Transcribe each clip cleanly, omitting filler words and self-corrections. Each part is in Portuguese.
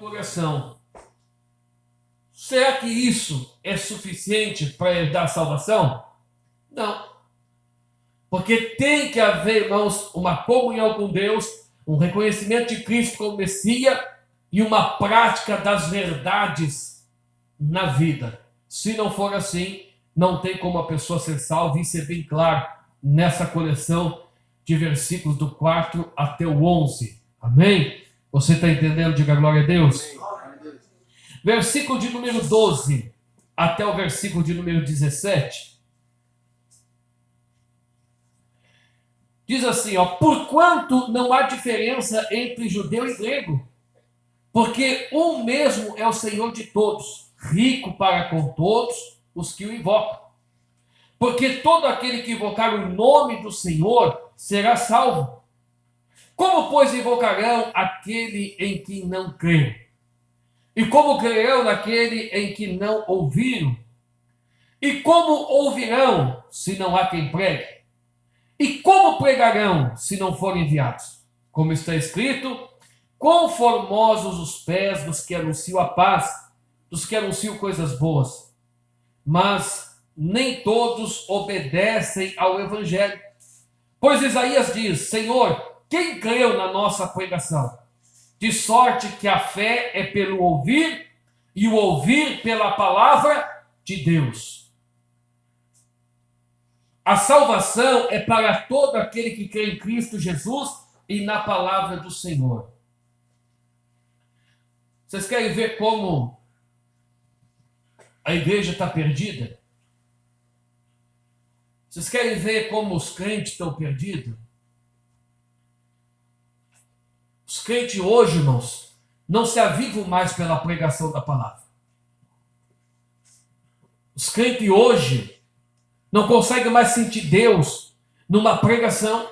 coração. Será que isso é suficiente para herdar a salvação? Não. Porque tem que haver, irmãos, uma comunhão com Deus, um reconhecimento de Cristo como Messias e uma prática das verdades na vida. Se não for assim, não tem como a pessoa ser salva, e isso é bem claro nessa coleção de versículos do 4 até o 11. Amém? Você está entendendo? Diga glória a Deus. Versículo de número 12 até o versículo de número 17. Diz assim, porquanto não há diferença entre judeu e grego, porque um mesmo é o Senhor de todos, rico para com todos os que o invocam. Porque todo aquele que invocar o nome do Senhor será salvo. Como, pois, invocarão aquele em que não creem? E como crerão naquele em que não ouviram? E como ouvirão se não há quem pregue? E como pregarão se não forem enviados? Como está escrito, quão formosos os pés dos que anunciam a paz, dos que anunciam coisas boas. Mas nem todos obedecem ao evangelho. Pois Isaías diz, Senhor, quem creu na nossa pregação? De sorte que a fé é pelo ouvir, e o ouvir pela palavra de Deus. A salvação é para todo aquele que crê em Cristo Jesus e na palavra do Senhor. Vocês querem ver como a igreja está perdida? Vocês querem ver como os crentes estão perdidos? Os crentes hoje, irmãos, não se avivam mais pela pregação da palavra. Os crentes hoje não conseguem mais sentir Deus numa pregação.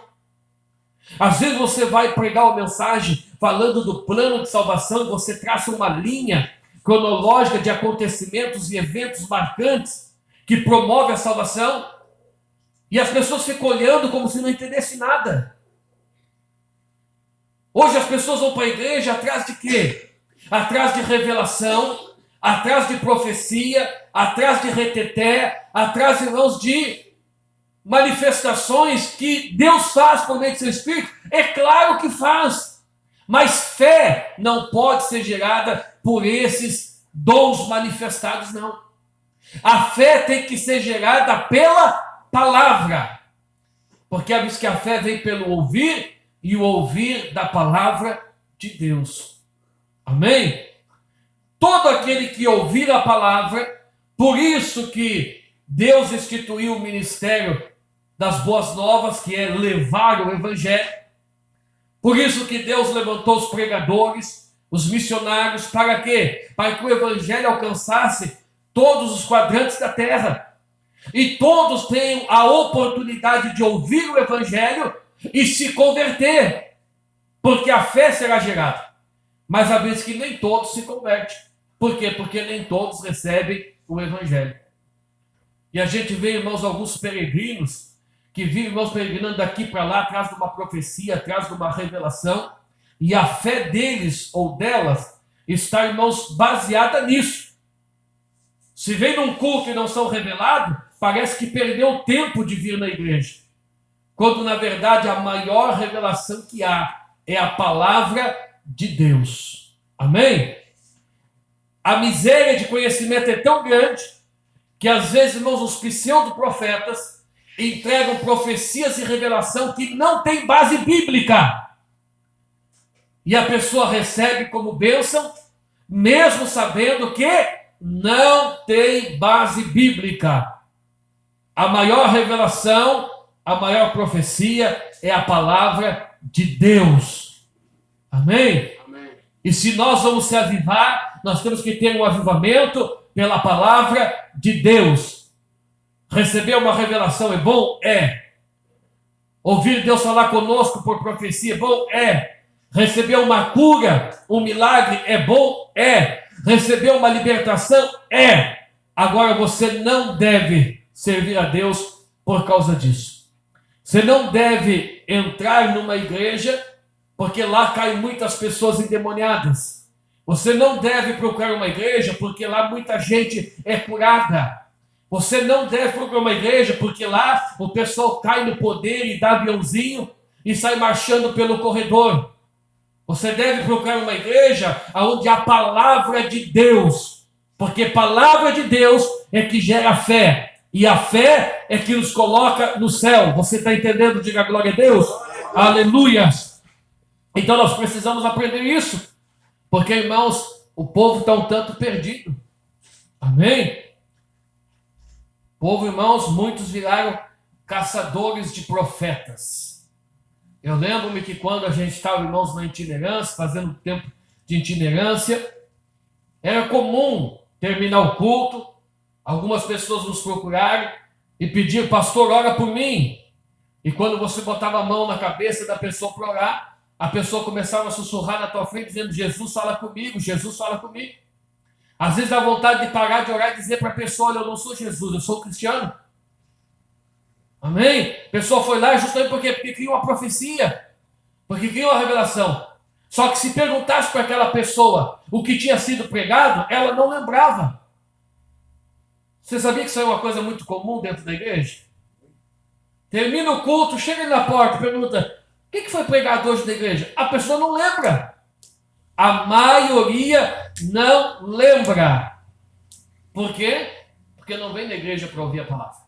Às vezes você vai pregar uma mensagem falando do plano de salvação, você traça uma linha cronológica de acontecimentos e eventos marcantes que promove a salvação, e as pessoas ficam olhando como se não entendessem nada. Hoje as pessoas vão para a igreja atrás de quê? Atrás de revelação, atrás de profecia, atrás de reteté, atrás, irmãos, de manifestações que Deus faz por meio do seu Espírito. É claro que faz, mas fé não pode ser gerada por esses dons manifestados, não. A fé tem que ser gerada pela palavra, porque diz que a fé vem pelo ouvir, e o ouvir da palavra de Deus. Amém? Todo aquele que ouvir a palavra, por isso que Deus instituiu o ministério das boas novas, que é levar o evangelho. Por isso que Deus levantou os pregadores, os missionários, para quê? Para que o evangelho alcançasse todos os quadrantes da terra. E todos tenham a oportunidade de ouvir o evangelho e se converter, porque a fé será gerada. Mas há vezes que nem todos se convertem. Por quê? Porque nem todos recebem o evangelho. E a gente vê, irmãos, alguns peregrinos que vivem, irmãos, peregrinando daqui para lá, atrás de uma profecia, atrás de uma revelação, e a fé deles ou delas está, irmãos, baseada nisso. Se vem num culto e não são revelados, parece que perdeu tempo de vir na igreja. Quando, na verdade, a maior revelação que há é a palavra de Deus. Amém? A miséria de conhecimento é tão grande que, às vezes, irmãos, os pseudo-profetas entregam profecias e revelação que não tem base bíblica. E a pessoa recebe como bênção, mesmo sabendo que não tem base bíblica. A maior revelação, a maior profecia é a palavra de Deus. Amém? Amém? E se nós vamos se avivar, nós temos que ter um avivamento pela palavra de Deus. Receber uma revelação é bom? É. Ouvir Deus falar conosco por profecia é bom? É. Receber uma cura, um milagre é bom? É. Receber uma libertação? É. Agora você não deve servir a Deus por causa disso. Você não deve entrar numa igreja, porque lá caem muitas pessoas endemoniadas. Você não deve procurar uma igreja porque lá muita gente é curada. Você não deve procurar uma igreja porque lá o pessoal cai no poder e dá aviãozinho e sai marchando pelo corredor. Você deve procurar uma igreja onde há a palavra de Deus, porque palavra de Deus é que gera fé, e a fé é que nos coloca no céu. Você está entendendo? Diga glória a Deus. Aleluia. Então nós precisamos aprender isso, porque, irmãos, o povo está um tanto perdido. Amém? O povo, irmãos, muitos viraram caçadores de profetas. Eu lembro-me que quando a gente estava, irmãos, na itinerância, fazendo tempo de itinerância, era comum terminar o culto, algumas pessoas nos procuraram e pediam: pastor, ora por mim. E quando você botava a mão na cabeça da pessoa para orar, a pessoa começava a sussurrar na tua frente, dizendo: Jesus fala comigo, Jesus fala comigo. Às vezes dá vontade de parar de orar e dizer para a pessoa: olha, eu não sou Jesus, eu sou cristiano. Amém? A pessoa foi lá justamente porque criou uma profecia, porque criou uma revelação. Só que se perguntasse para aquela pessoa o que tinha sido pregado, ela não lembrava. Você sabia que isso é uma coisa muito comum dentro da igreja? Termina o culto, chega na porta e pergunta: o que foi pregado hoje na igreja? A pessoa não lembra. A maioria não lembra. Por quê? Porque não vem na igreja para ouvir a palavra.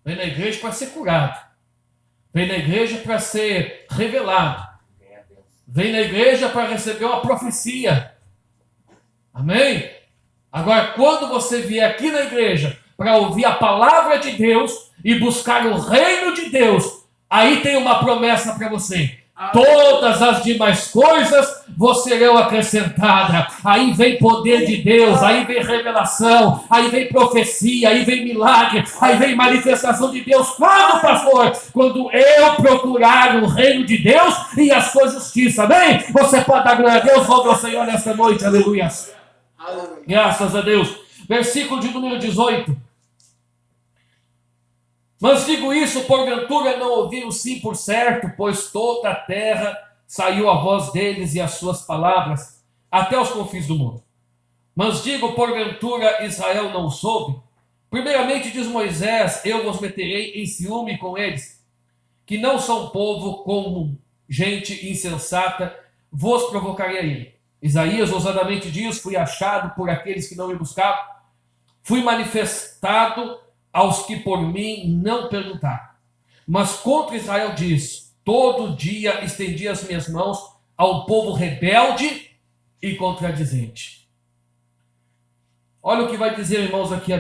Vem na igreja para ser curado. Vem na igreja para ser revelado. Vem na igreja para receber uma profecia. Amém? Agora, quando você vier aqui na igreja para ouvir a palavra de Deus e buscar o reino de Deus, aí tem uma promessa para você: todas as demais coisas vos serão acrescentadas. Aí vem poder de Deus, aí vem revelação, aí vem profecia, aí vem milagre, aí vem manifestação de Deus. Quando, pastor? Quando eu procurar o reino de Deus e a sua justiça. Amém? Você pode dar glória a Deus. Louve ao Senhor nesta noite. Aleluia. Graças a Deus. Versículo de número 18. Mas digo isso, porventura não ouviram sim por certo, pois toda a terra saiu a voz deles e as suas palavras, até os confins do mundo. Mas digo, porventura Israel não soube? Primeiramente diz Moisés: eu vos meterei em ciúme com eles, que não são povo como gente insensata, vos provocarei a ira. Isaías ousadamente diz: fui achado por aqueles que não me buscavam, fui manifestado aos que por mim não perguntaram. Mas contra Israel diz: todo dia estendi as minhas mãos ao povo rebelde e contradizente. Olha o que vai dizer, irmãos, aqui,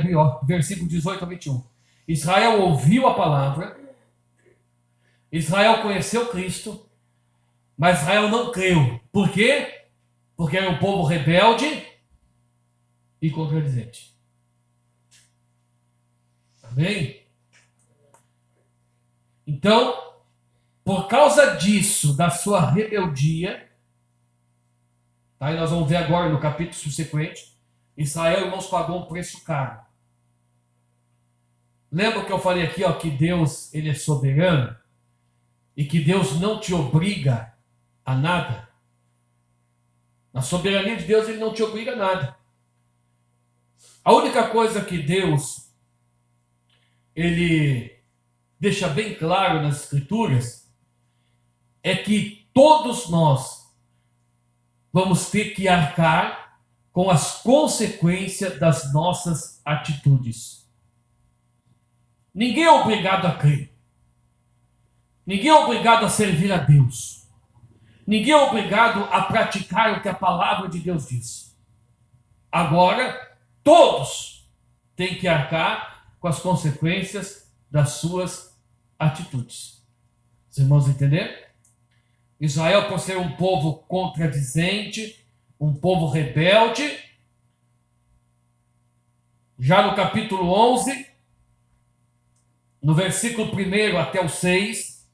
versículo 18 a 21. Israel ouviu a palavra, Israel conheceu Cristo, mas Israel não creu. Por quê? Porque era um povo rebelde e contradizente. Amém? Então, por causa disso, da sua rebeldia, tá? E nós vamos ver agora no capítulo subsequente, Israel, irmãos, pagou um preço caro. Lembra que eu falei aqui, que Deus, ele é soberano e que Deus não te obriga a nada? Na soberania de Deus, ele não te obriga a nada. A única coisa que Deus, ele deixa bem claro nas Escrituras, é que todos nós vamos ter que arcar com as consequências das nossas atitudes. Ninguém é obrigado a crer. Ninguém é obrigado a servir a Deus. Ninguém é obrigado a praticar o que a palavra de Deus diz. Agora, todos têm que arcar com as consequências das suas atitudes. Os irmãos entenderam? Israel, por ser um povo contradizente, um povo rebelde, já no capítulo 11, no versículo 1 até o 6,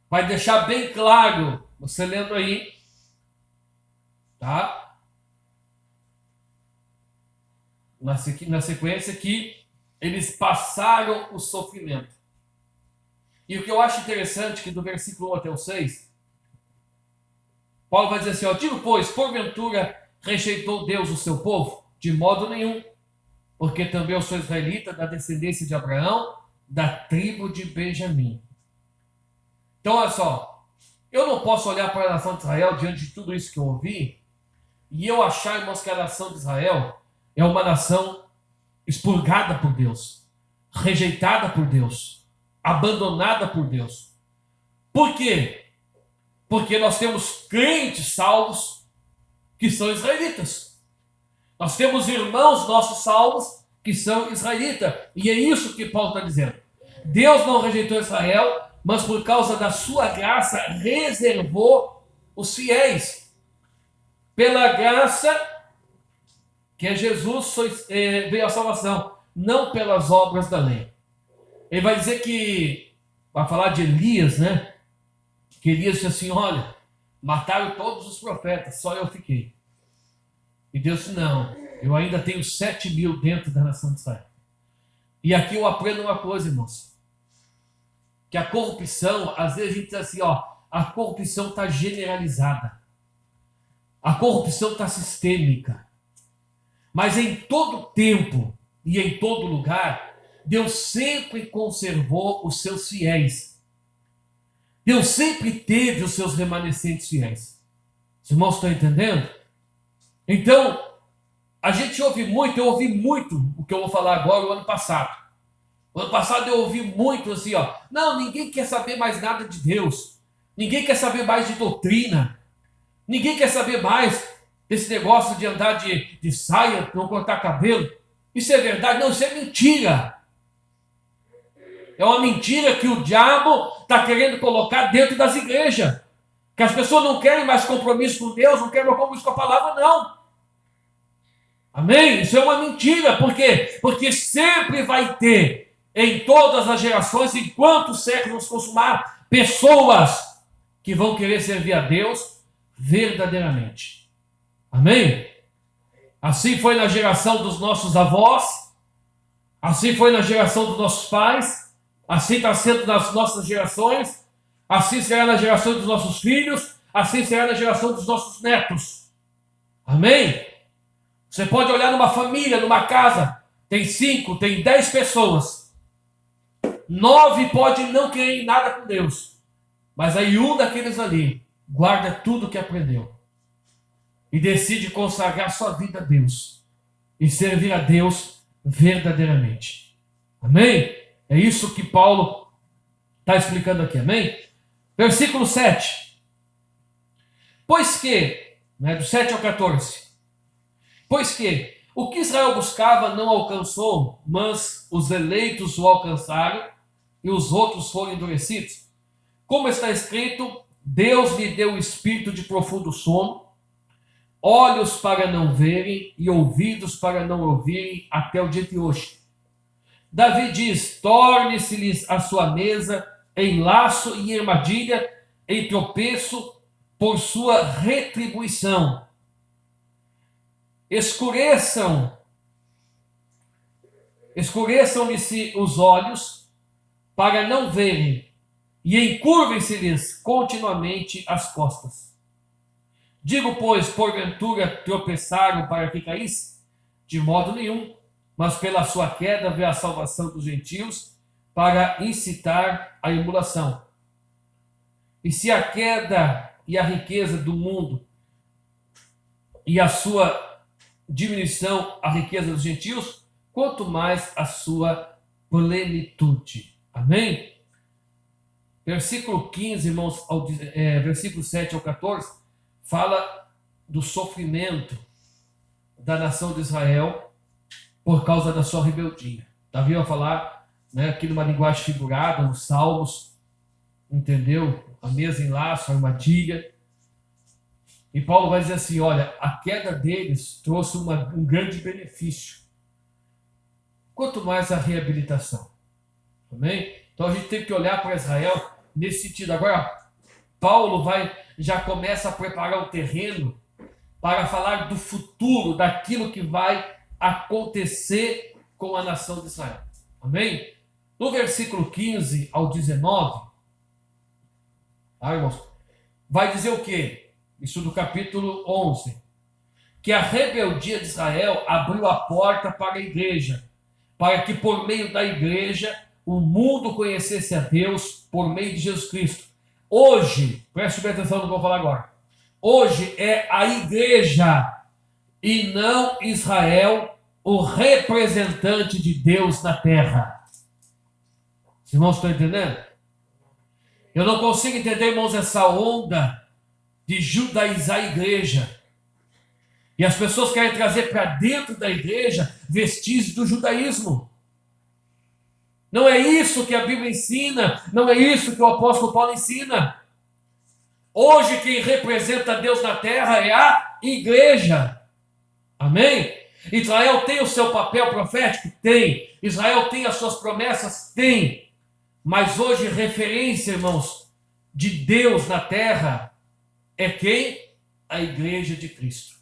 vai deixar bem claro, você lendo aí, tá? Na sequência que eles passaram o sofrimento. E o que eu acho interessante é que do versículo 1 até o 6, Paulo vai dizer assim, ó, digo, pois, porventura rejeitou Deus o seu povo? De modo nenhum, porque também eu sou israelita, da descendência de Abraão, da tribo de Benjamim. Então, olha só, eu não posso olhar para a nação de Israel diante de tudo isso que eu ouvi e eu achar, irmãos, que a nação de Israel é uma nação expurgada por Deus, rejeitada por Deus, abandonada por Deus. Por quê? Porque nós temos crentes salvos que são israelitas. Nós temos irmãos nossos salvos que são israelitas. E é isso que Paulo está dizendo. Deus não rejeitou Israel, mas por causa da sua graça reservou os fiéis. Pela graça que é Jesus veio a salvação, não pelas obras da lei. Ele vai dizer que, vai falar de Elias, né? Que Elias disse assim, olha, mataram todos os profetas, só eu fiquei. E Deus disse, não, eu ainda tenho 7.000 dentro da nação de Israel. E aqui eu aprendo uma coisa, irmãos, que a corrupção, às vezes a gente diz assim, ó, a corrupção está generalizada. A corrupção está sistêmica. Mas em todo tempo e em todo lugar, Deus sempre conservou os seus fiéis. Deus sempre teve os seus remanescentes fiéis. Os irmãos estão entendendo? Então, a gente ouve muito, eu ouvi muito o que eu vou falar agora o ano passado. O ano passado eu ouvi muito assim, ó, não, ninguém quer saber mais nada de Deus. Ninguém quer saber mais de doutrina. Ninguém quer saber mais desse negócio de andar de saia, não cortar cabelo. Isso é verdade? Não, isso é mentira. É uma mentira que o diabo está querendo colocar dentro das igrejas. Que as pessoas não querem mais compromisso com Deus, não querem mais compromisso com a palavra, não. Amém? Isso é uma mentira. Por quê? Porque sempre vai ter, em todas as gerações, enquanto os séculos consumar, pessoas que vão querer servir a Deus verdadeiramente. Amém? Assim foi na geração dos nossos avós, assim foi na geração dos nossos pais, assim está sendo nas nossas gerações, assim será na geração dos nossos filhos, assim será na geração dos nossos netos. Amém? Você pode olhar numa família, numa casa, tem 5, tem 10 pessoas. 9 pode não querer nada com Deus, mas aí um daqueles ali guarda tudo que aprendeu e decide consagrar sua vida a Deus e servir a Deus verdadeiramente. Amém? É isso que Paulo está explicando aqui, amém? Versículo 7. Pois que, do 7 ao 14, pois que o que Israel buscava não alcançou, mas os eleitos o alcançaram e os outros foram endurecidos. Como está escrito, Deus lhe deu o espírito de profundo sono, olhos para não verem e ouvidos para não ouvirem até o dia de hoje. Davi diz, torne-se-lhes a sua mesa em laço e em armadilha, em tropeço por sua retribuição. Escureçam-lhe os olhos para não verem e encurvem-se-lhes continuamente as costas. Digo, pois, porventura tropeçaram para que caísse? De modo nenhum, mas pela sua queda veio a salvação dos gentios para incitar a emulação. E se a queda e a riqueza do mundo e a sua diminuição, a riqueza dos gentios, quanto mais a sua plenitude. Amém? Versículo 15, irmãos, versículo 7 ao 14, fala do sofrimento da nação de Israel por causa da sua rebeldia. Davi vai falar, aqui numa linguagem figurada, nos Salmos, entendeu? A mesa em laço, a armadilha. E Paulo vai dizer assim, olha, a queda deles trouxe um grande benefício. Quanto mais a reabilitação. Amém? Então a gente tem que olhar para Israel nesse sentido. Agora, Paulo já começa a preparar o terreno para falar do futuro, daquilo que vai acontecer com a nação de Israel. Amém? No versículo 15 ao 19, irmãos, vai dizer o quê? isso do capítulo 11, que a rebeldia de Israel abriu a porta para a igreja, para que por meio da igreja o mundo conhecesse a Deus por meio de Jesus Cristo. Hoje, preste bem atenção no que eu vou falar agora, hoje é a igreja e não Israel o representante de Deus na terra. Os irmãos estão entendendo? Eu não consigo entender, irmãos, essa onda de judaizar a igreja. E as pessoas querem trazer para dentro da igreja vestígios do judaísmo. Não é isso que a Bíblia ensina, não é isso que o apóstolo Paulo ensina. Hoje quem representa Deus na terra é a igreja. Amém? Israel tem o seu papel profético? Tem. Israel tem as suas promessas? Tem. Mas hoje referência, irmãos, de Deus na terra é quem? A igreja de Cristo.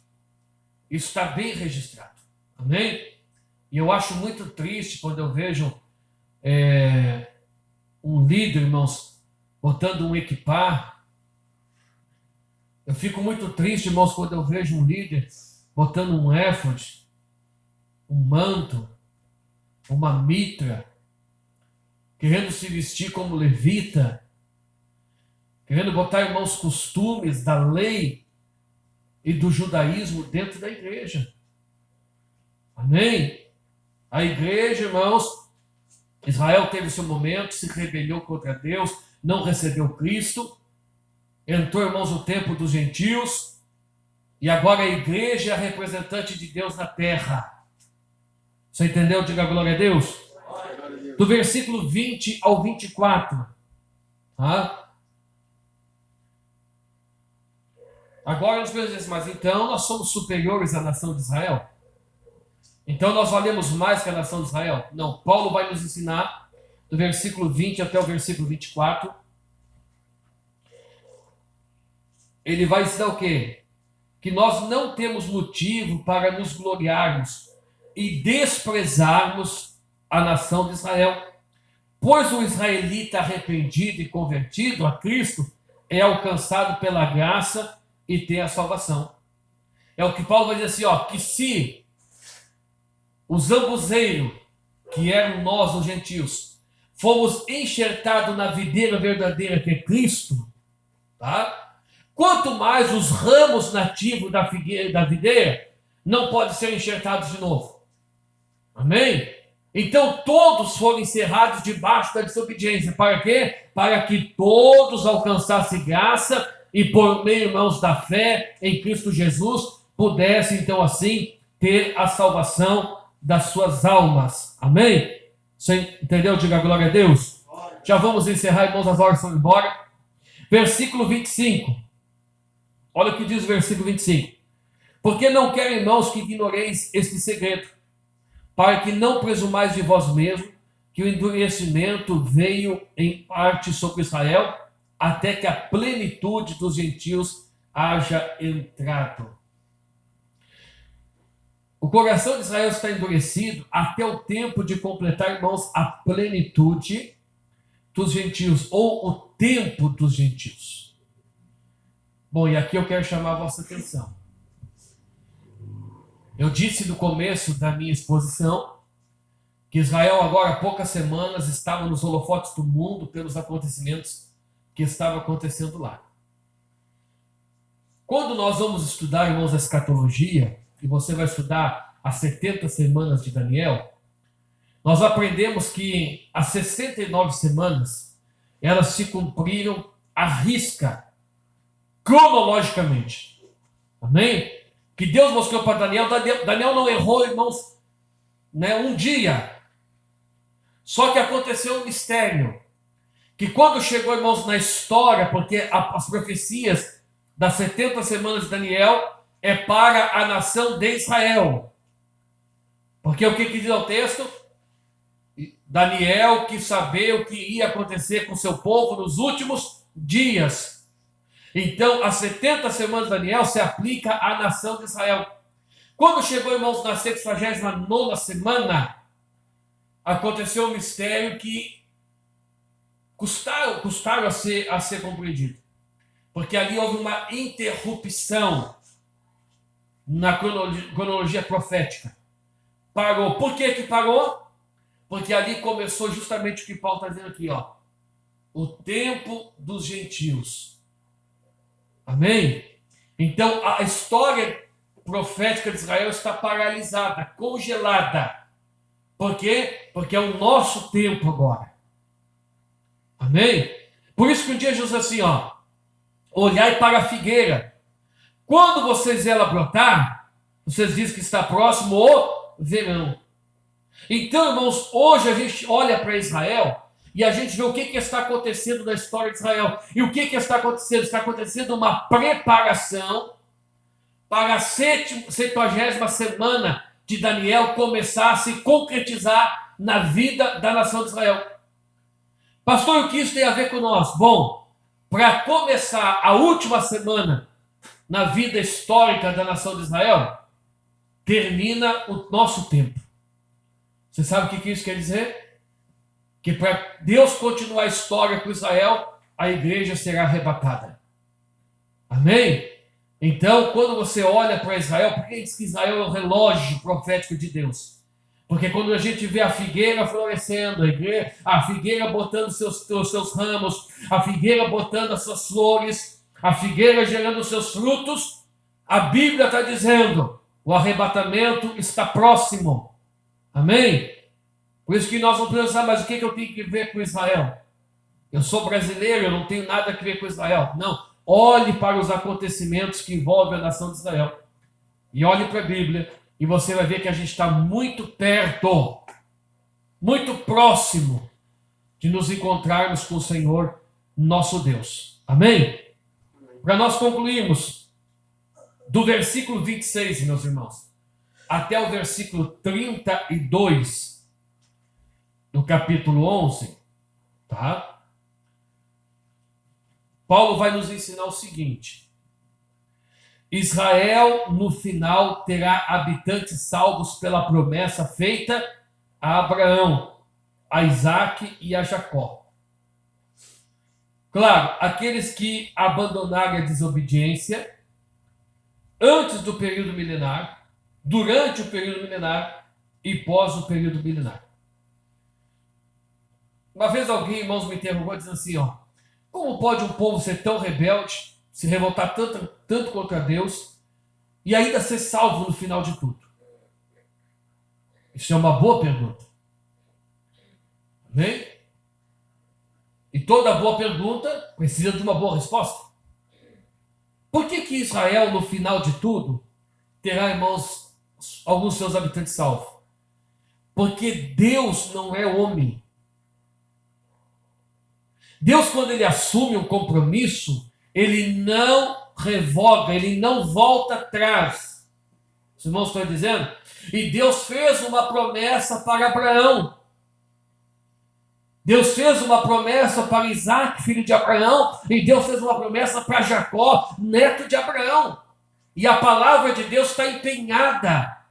Isso está bem registrado. Amém? E eu acho muito triste quando eu vejo um líder, irmãos, botando um equipar. Eu fico muito triste, irmãos, quando eu vejo um líder botando um éfode, um manto, uma mitra, querendo se vestir como levita, querendo botar, irmãos, costumes da lei e do judaísmo dentro da igreja. Amém? A igreja, irmãos, Israel teve seu momento, se rebelou contra Deus, não recebeu Cristo, entrou, irmãos, o tempo dos gentios, e agora a igreja é a representante de Deus na terra. Você entendeu? Diga glória a Deus. Do versículo 20 ao 24. Tá? Agora nós podemos dizer, mas então nós somos superiores à nação de Israel? Então nós valemos mais que a nação de Israel? Não, Paulo vai nos ensinar, do versículo 20 até o versículo 24. Ele vai ensinar o quê? Que nós não temos motivo para nos gloriarmos e desprezarmos a nação de Israel, pois o israelita arrependido e convertido a Cristo é alcançado pela graça e tem a salvação. É o que Paulo vai dizer assim, ó, que se o zambuzeiro, que eram nós, os gentios, fomos enxertados na videira verdadeira que é Cristo, tá? Quanto mais os ramos nativos da videira não podem ser enxertados de novo. Amém? Então todos foram encerrados debaixo da desobediência. Para quê? Para que todos alcançassem graça e por meio, irmãos, da fé em Cristo Jesus, pudessem então assim ter a salvação das suas almas. Amém? Você entendeu? Diga glória a Deus. Já vamos encerrar, irmãos, as horas estão embora. Versículo 25. Olha o que diz o versículo 25. Porque não quero, irmãos, que ignoreis este segredo, para que não presumais de vós mesmos que o endurecimento veio em parte sobre Israel, até que a plenitude dos gentios haja entrado. O coração de Israel está endurecido até o tempo de completar, irmãos, a plenitude dos gentios, ou o tempo dos gentios. Bom, e aqui eu quero chamar a vossa atenção. Eu disse no começo da minha exposição que Israel agora há poucas semanas estava nos holofotes do mundo pelos acontecimentos que estavam acontecendo lá. Quando nós vamos estudar, irmãos, a escatologia, e você vai estudar as 70 semanas de Daniel, nós aprendemos que as 69 semanas, elas se cumpriram à risca, cronologicamente. Amém? Que Deus mostrou para Daniel. Daniel não errou, irmãos, né, um dia. Só que aconteceu um mistério. Que quando chegou, irmãos, na história, porque as profecias das 70 semanas de Daniel é para a nação de Israel. Porque o que diz o texto? Daniel quis saber o que ia acontecer com seu povo nos últimos dias. Então, as 70 semanas de Daniel se aplica à nação de Israel. Quando chegou, irmãos, na 69ª semana, aconteceu um mistério que custaram a ser compreendido. Porque ali houve uma interrupção na cronologia profética. Parou. Por que parou? Porque ali começou justamente o que Paulo está dizendo aqui, ó. O tempo dos gentios. Amém? Então, a história profética de Israel está paralisada, congelada. Por quê? Porque é o nosso tempo agora. Amém? Por isso que um dia Jesus assim, ó. Olhai para a figueira. Quando vocês vê ela brotar, vocês dizem que está próximo o verão. Então, irmãos, hoje a gente olha para Israel e a gente vê o que está acontecendo na história de Israel. E o que está acontecendo? Está acontecendo uma preparação para a 70ª semana de Daniel começar a se concretizar na vida da nação de Israel. Pastor, o que isso tem a ver com nós? Bom, para começar a última semana na vida histórica da nação de Israel, termina o nosso tempo. Você sabe o que isso quer dizer? Que para Deus continuar a história com Israel, a igreja será arrebatada. Amém? Então, quando você olha para Israel, por que diz que Israel é o relógio profético de Deus? Porque quando a gente vê a figueira florescendo, a figueira botando seus ramos, a figueira botando as suas flores, a figueira gerando os seus frutos, a Bíblia está dizendo, o arrebatamento está próximo. Amém? Por isso que nós não podemos pensar, mas o que eu tenho que ver com Israel? Eu sou brasileiro, eu não tenho nada a ver com Israel. Não, olhe para os acontecimentos que envolvem a nação de Israel. E olhe para a Bíblia, e você vai ver que a gente está muito perto, muito próximo de nos encontrarmos com o Senhor, nosso Deus. Amém? Para nós concluirmos, do versículo 26, meus irmãos, até o versículo 32, do capítulo 11, tá? Paulo vai nos ensinar o seguinte: Israel, no final, terá habitantes salvos pela promessa feita a Abraão, a Isaque e a Jacó. Claro, aqueles que abandonarem a desobediência antes do período milenar, durante o período milenar e pós o período milenar. Uma vez alguém, irmãos, me interrogou dizendo assim, ó, como pode um povo ser tão rebelde, se revoltar tanto contra Deus e ainda ser salvo no final de tudo? Isso é uma boa pergunta. Amém? E toda boa pergunta precisa de uma boa resposta. Por que Israel, no final de tudo, terá, irmãos, alguns seus habitantes salvos? Porque Deus não é homem. Deus, quando ele assume um compromisso, ele não revoga, ele não volta atrás. Os irmãos estão dizendo? E Deus fez uma promessa para Abraão. Deus fez uma promessa para Isaque, filho de Abraão, e Deus fez uma promessa para Jacó, neto de Abraão. E a palavra de Deus está empenhada.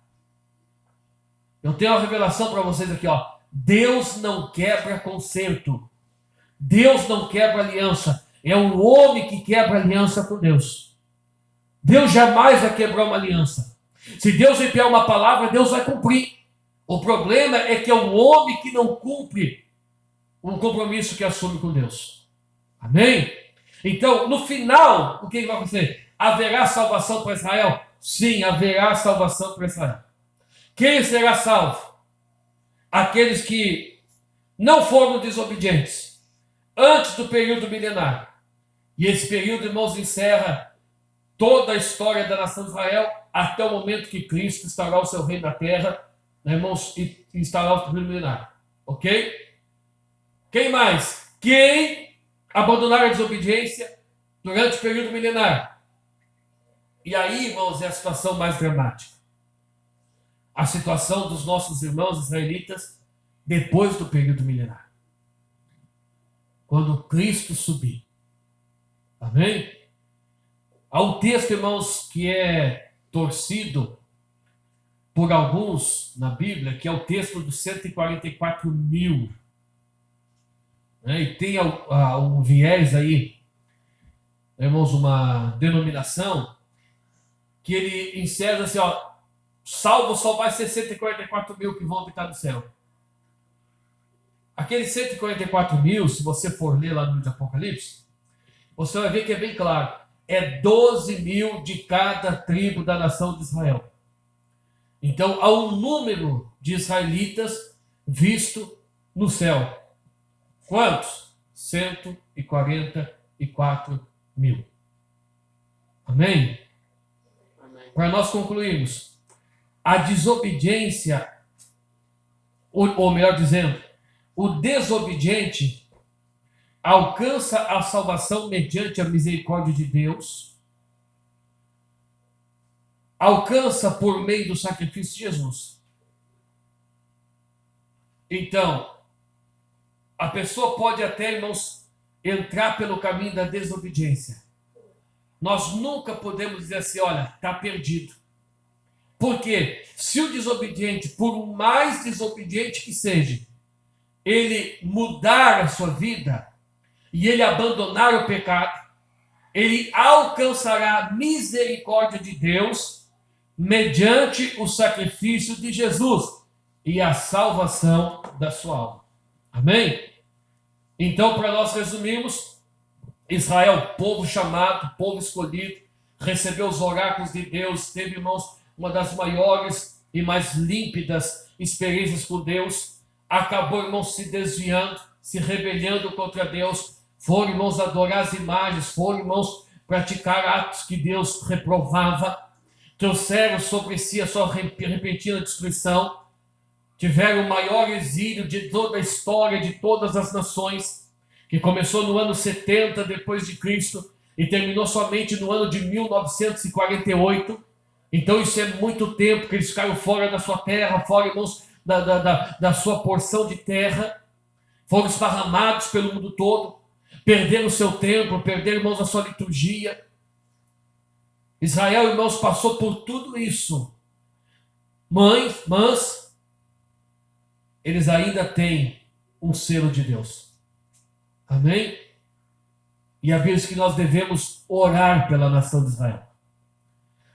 Eu tenho uma revelação para vocês aqui, ó. Deus não quebra concerto. Deus não quebra aliança. É o homem que quebra aliança com Deus. Deus jamais vai quebrar uma aliança. Se Deus enviar uma palavra, Deus vai cumprir. O problema é que é o homem que não cumpre um compromisso que assume com Deus. Amém? Então, no final, o que vai acontecer? Haverá salvação para Israel? Sim, haverá salvação para Israel. Quem será salvo? Aqueles que não foram desobedientes antes do período milenar. E esse período, irmãos, encerra toda a história da nação de Israel até o momento que Cristo instaurar o seu reino na terra, né, irmãos, e instaurar o período milenar. Ok? Quem mais? Quem abandonar a desobediência durante o período milenar. E aí, irmãos, é a situação mais dramática. A situação dos nossos irmãos israelitas depois do período milenar. Quando Cristo subir. Amém? Há um texto, irmãos, que é torcido por alguns na Bíblia, que é o texto dos 144 mil. E tem um viés aí irmãos, uma denominação que ele encerra assim, ó, salvo só vai ser 144 mil que vão habitar no céu. Aqueles 144 mil, se você for ler lá no livro de Apocalipse, você vai ver que é bem claro. É 12 mil de cada tribo da nação de Israel. Então, há um número de israelitas visto no céu. Quantos? 144 mil. Amém? Amém. Para nós concluirmos, a desobediência, ou melhor dizendo, o desobediente alcança a salvação mediante a misericórdia de Deus, alcança por meio do sacrifício de Jesus. Então, a pessoa pode até, irmãos, entrar pelo caminho da desobediência. Nós nunca podemos dizer assim, olha, está perdido. Porque se o desobediente, por mais desobediente que seja, ele mudar a sua vida e ele abandonar o pecado, ele alcançará a misericórdia de Deus mediante o sacrifício de Jesus e a salvação da sua alma. Amém? Então, para nós resumirmos, Israel, povo chamado, povo escolhido, recebeu os oráculos de Deus, teve, irmãos, uma das maiores e mais límpidas experiências com Deus, acabou, irmãos, se desviando, se rebelando contra Deus, foram, irmãos, adorar as imagens, foram, irmãos, praticar atos que Deus reprovava, trouxeram sobre si a sua repentina destruição, tiveram o maior exílio de toda a história, de todas as nações, que começou no ano 70 depois de Cristo e terminou somente no ano de 1948. Então isso é muito tempo que eles ficaram fora da sua terra, fora, irmãos, da sua porção de terra, foram esparramados pelo mundo todo, perderam o seu templo, perderam, irmãos, a sua liturgia. Israel, irmãos, passou por tudo isso, mas eles ainda têm um selo de Deus. Amém? E a Bíblia diz que nós devemos orar pela nação de Israel.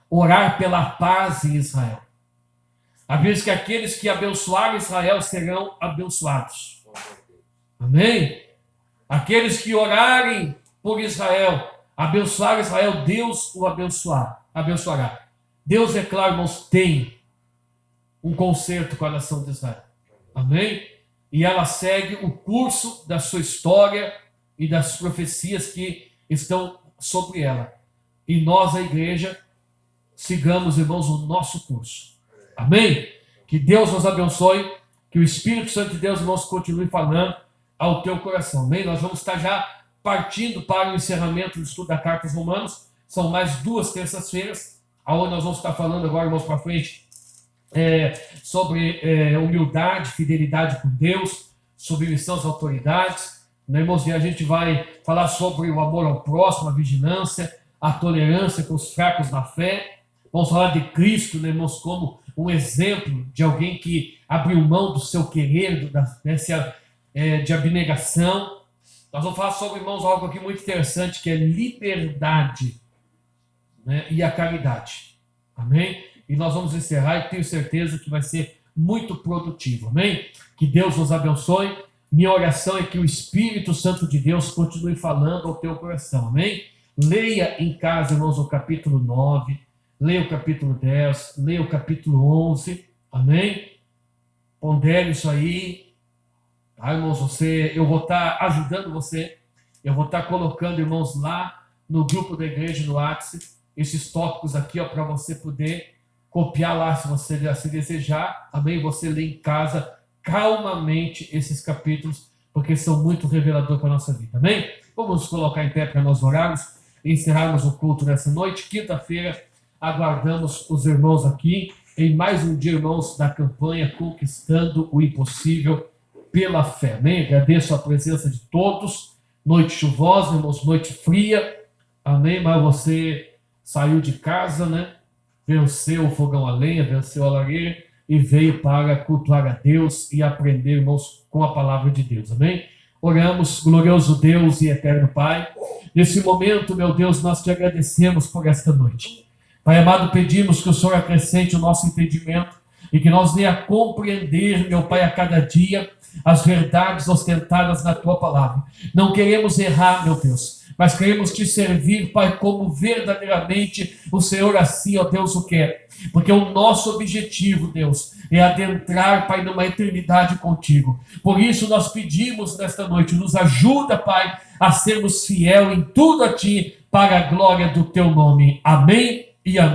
Orar pela paz em Israel. A Bíblia diz que aqueles que abençoarem Israel serão abençoados. Amém? Aqueles que orarem por Israel, abençoar Israel, Deus o abençoará. Deus, é claro, irmãos, tem um concerto com a nação de Israel. Amém? E ela segue o curso da sua história e das profecias que estão sobre ela. E nós, a igreja, sigamos, irmãos, o nosso curso. Amém? Que Deus nos abençoe, que o Espírito Santo de Deus, irmãos, continue falando ao teu coração. Amém? Nós vamos estar já partindo para o encerramento do estudo da Carta aos Romanos. São mais 2 terças-feiras, aonde nós vamos estar falando agora, irmãos, para frente, sobre humildade, fidelidade com Deus, submissão às autoridades, né, irmãos? E a gente vai falar sobre o amor ao próximo, a vigilância, a tolerância com os fracos na fé. Vamos falar de Cristo, né, irmãos, como um exemplo de alguém que abriu mão do seu querer, de abnegação. Nós vamos falar sobre, irmãos, algo aqui muito interessante, que é liberdade, né, e a caridade. Amém? E nós vamos encerrar e tenho certeza que vai ser muito produtivo. Amém? Que Deus nos abençoe. Minha oração é que o Espírito Santo de Deus continue falando ao teu coração. Amém? Leia em casa, irmãos, o capítulo 9. Leia o capítulo 10. Leia o capítulo 11. Amém? Pondere isso aí. Tá, irmãos? Eu vou estar ajudando você. Eu vou estar colocando, irmãos, lá no grupo da igreja, no WhatsApp, esses tópicos aqui, ó, para você poder copiar lá, se você assim desejar. Amém? Você lê em casa calmamente esses capítulos, porque são muito reveladores para a nossa vida. Amém? Vamos nos colocar em pé para nós orarmos e encerrarmos o culto nessa noite. Quinta-feira, aguardamos os irmãos aqui em mais um dia, irmãos, da campanha Conquistando o Impossível pela Fé. Amém? Agradeço a presença de todos. Noite chuvosa, irmãos, noite fria. Amém? Mas você saiu de casa, né? Venceu o fogão a lenha, venceu a lareira e veio para cultuar a Deus e aprender, irmãos, com a palavra de Deus. Amém? Oramos, glorioso Deus e eterno Pai. Nesse momento, meu Deus, nós te agradecemos por esta noite. Pai amado, pedimos que o Senhor acrescente o nosso entendimento e que nós venha compreender, meu Pai, a cada dia as verdades ostentadas na tua palavra. Não queremos errar, meu Deus, mas queremos te servir, Pai, como verdadeiramente o Senhor assim, ó Deus, o quer. Porque o nosso objetivo, Deus, é adentrar, Pai, numa eternidade contigo. Por isso nós pedimos nesta noite, nos ajuda, Pai, a sermos fiel em tudo a ti, para a glória do teu nome. Amém e amém.